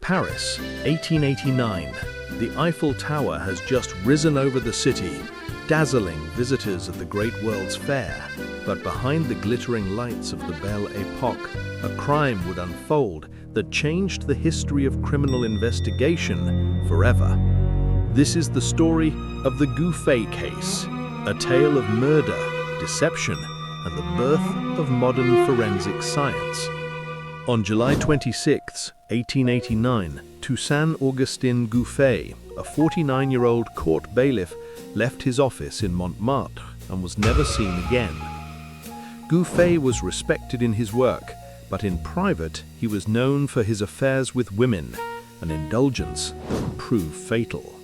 Paris, 1889. The Eiffel Tower has just risen over the city, dazzling visitors of the great world's fair. But behind the glittering lights of the Belle Époque, a crime would unfold that changed the history of criminal investigation forever. This is the story of the Gouffé Case, a tale of murder, deception, and the birth of modern forensic science. On July 26, 1889, Toussaint Augustin Gouffé, a 49-year-old court bailiff, left his office in Montmartre and was never seen again. Gouffé was respected in his work, but in private he was known for his affairs with women, an indulgence that would prove fatal.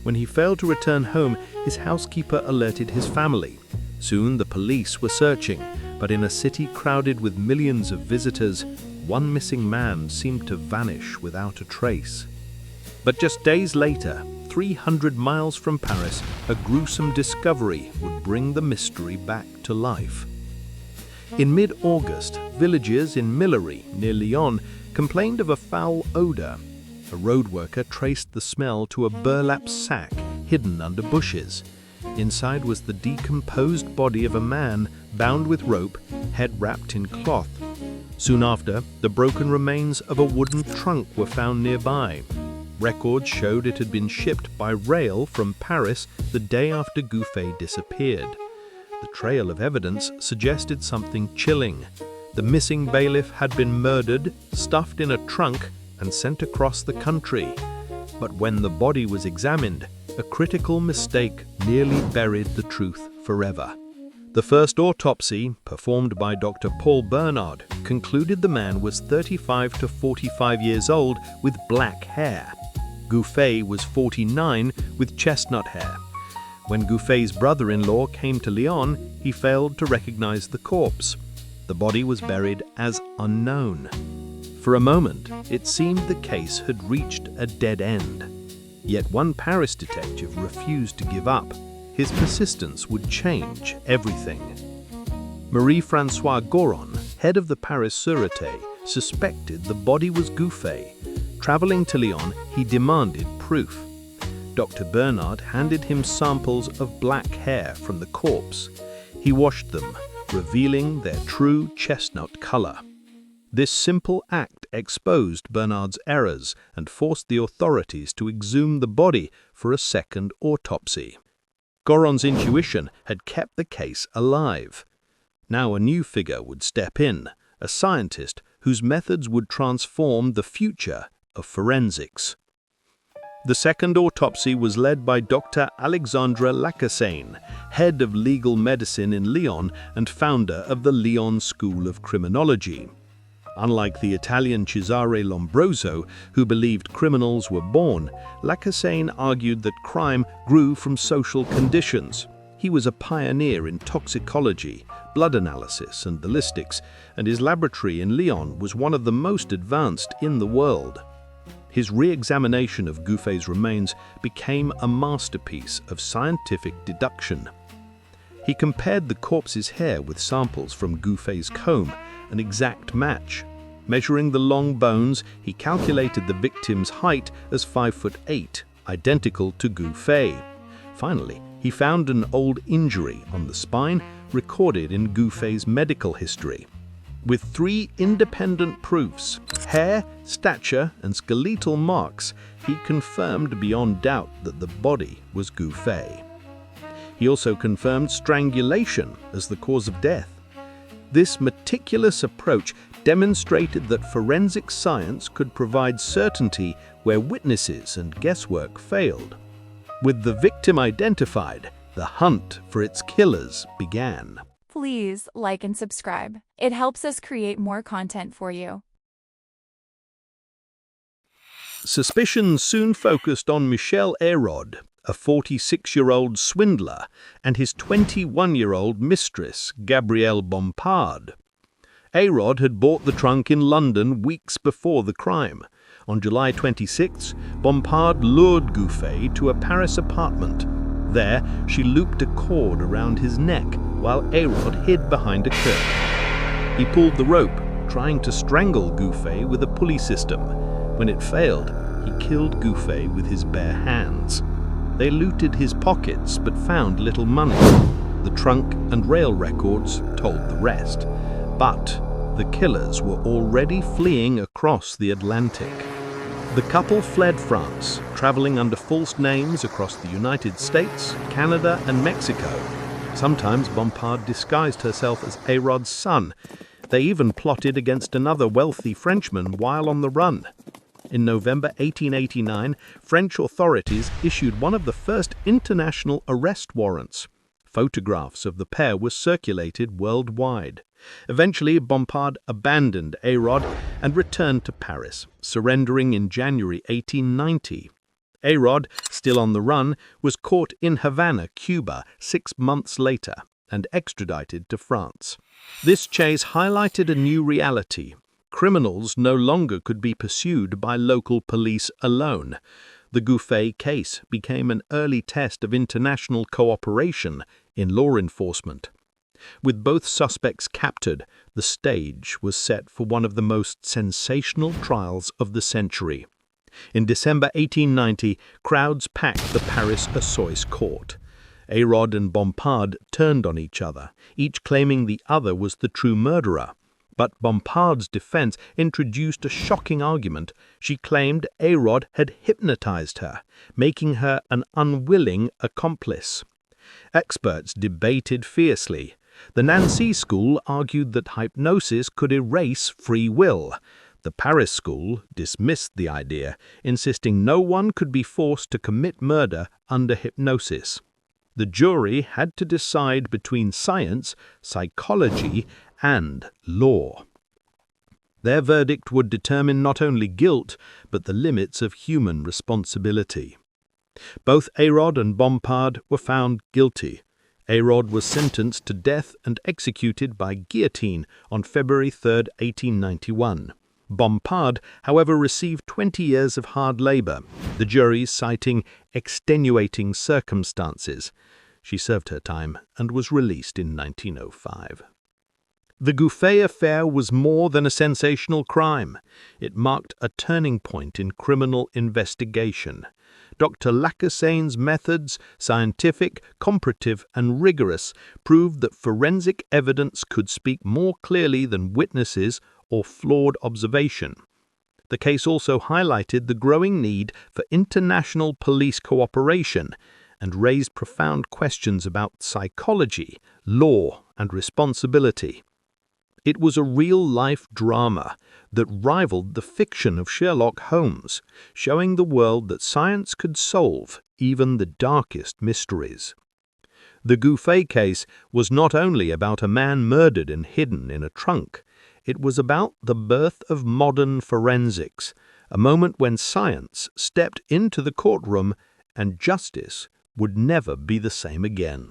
When he failed to return home, his housekeeper alerted his family. Soon the police were searching, but in a city crowded with millions of visitors, one missing man seemed to vanish without a trace. But just days later, 300 miles from Paris, a gruesome discovery would bring the mystery back to life. In mid-August, villagers in Millery, near Lyon, complained of a foul odor. A road worker traced the smell to a burlap sack hidden under bushes. Inside was the decomposed body of a man bound with rope, head wrapped in cloth. Soon after, the broken remains of a wooden trunk were found nearby. Records showed it had been shipped by rail from Paris the day after Gouffé disappeared. The trail of evidence suggested something chilling. The missing bailiff had been murdered, stuffed in a trunk, and sent across the country. But when the body was examined, a critical mistake nearly buried the truth forever. The first autopsy, performed by Dr. Paul Bernard, concluded the man was 35 to 45 years old with black hair. Gouffé was 49 with chestnut hair. When Gouffé's brother-in-law came to Lyon, he failed to recognize the corpse. The body was buried as unknown. For a moment, it seemed the case had reached a dead end. Yet one Paris detective refused to give up. His persistence would change everything. Marie-François Goron, head of the Paris Sûreté, suspected the body was Gouffé. Traveling to Lyon, he demanded proof. Dr. Bernard handed him samples of black hair from the corpse. He washed them, revealing their true chestnut color. This simple act exposed Bernard's errors and forced the authorities to exhume the body for a second autopsy. Goron's intuition had kept the case alive. Now a new figure would step in, a scientist whose methods would transform the future of forensics. The second autopsy was led by Dr. Alexandre Lacassagne, head of legal medicine in Lyon and founder of the Lyon School of Criminology. Unlike the Italian Cesare Lombroso, who believed criminals were born, Lacassagne argued that crime grew from social conditions. He was a pioneer in toxicology, blood analysis, and ballistics, and his laboratory in Lyon was one of the most advanced in the world. His re-examination of Gouffé's remains became a masterpiece of scientific deduction. He compared the corpse's hair with samples from Gouffé's comb, an exact match. Measuring the long bones, he calculated the victim's height as 5'8", identical to Gouffé. Finally, he found an old injury on the spine recorded in Gouffé's medical history. With 3 independent proofs, hair, stature, and skeletal marks, he confirmed beyond doubt that the body was Gouffé. He also confirmed strangulation as the cause of death. This meticulous approach demonstrated that forensic science could provide certainty where witnesses and guesswork failed. With the victim identified, the hunt for its killers began. Please like and subscribe. It helps us create more content for you. Suspicion soon focused on Michel Hérode, a 46-year-old swindler, and his 21-year-old mistress, Gabrielle Bompard. Hérode had bought the trunk in London weeks before the crime. On July 26, Bompard lured Gouffé to a Paris apartment. There, she looped a cord around his neck while Hérode hid behind a curtain. He pulled the rope, trying to strangle Gouffé with a pulley system. When it failed, he killed Gouffé with his bare hands. They looted his pockets but found little money. The trunk and rail records told the rest. But the killers were already fleeing across the Atlantic. The couple fled France, traveling under false names across the United States, Canada, and Mexico. Sometimes Bompard disguised herself as Hérod's son. They even plotted against another wealthy Frenchman while on the run. In November 1889, French authorities issued one of the first international arrest warrants. Photographs of the pair were circulated worldwide. Eventually, Bompard abandoned Hérod and returned to Paris, surrendering in January 1890. Hérod, still on the run, was caught in Havana, Cuba, 6 months later and extradited to France. This chase highlighted a new reality. Criminals no longer could be pursued by local police alone. The Gouffé case became an early test of international cooperation in law enforcement. With both suspects captured, the stage was set for one of the most sensational trials of the century. In December 1890, crowds packed the Paris Assizes court. Hérod and Bompard turned on each other, each claiming the other was the true murderer. But Bompard's defense introduced a shocking argument. She claimed Hérod had hypnotized her, making her an unwilling accomplice. Experts debated fiercely. The Nancy school argued that hypnosis could erase free will. The Paris school dismissed the idea, insisting no one could be forced to commit murder under hypnosis. The jury had to decide between science, psychology, and law. Their verdict would determine not only guilt, but the limits of human responsibility. Both Hérod and Bompard were found guilty. Hérod was sentenced to death and executed by guillotine on February 3, 1891. Bompard, however, received 20 years of hard labor, the jury citing extenuating circumstances. She served her time and was released in 1905. The Gouffé affair was more than a sensational crime. It marked a turning point in criminal investigation. Dr. Lacassagne's methods, scientific, comparative, and rigorous, proved that forensic evidence could speak more clearly than witnesses or flawed observation. The case also highlighted the growing need for international police cooperation and raised profound questions about psychology, law, and responsibility. It was a real-life drama that rivaled the fiction of Sherlock Holmes, showing the world that science could solve even the darkest mysteries. The Gouffé case was not only about a man murdered and hidden in a trunk. It was about the birth of modern forensics, a moment when science stepped into the courtroom and justice would never be the same again.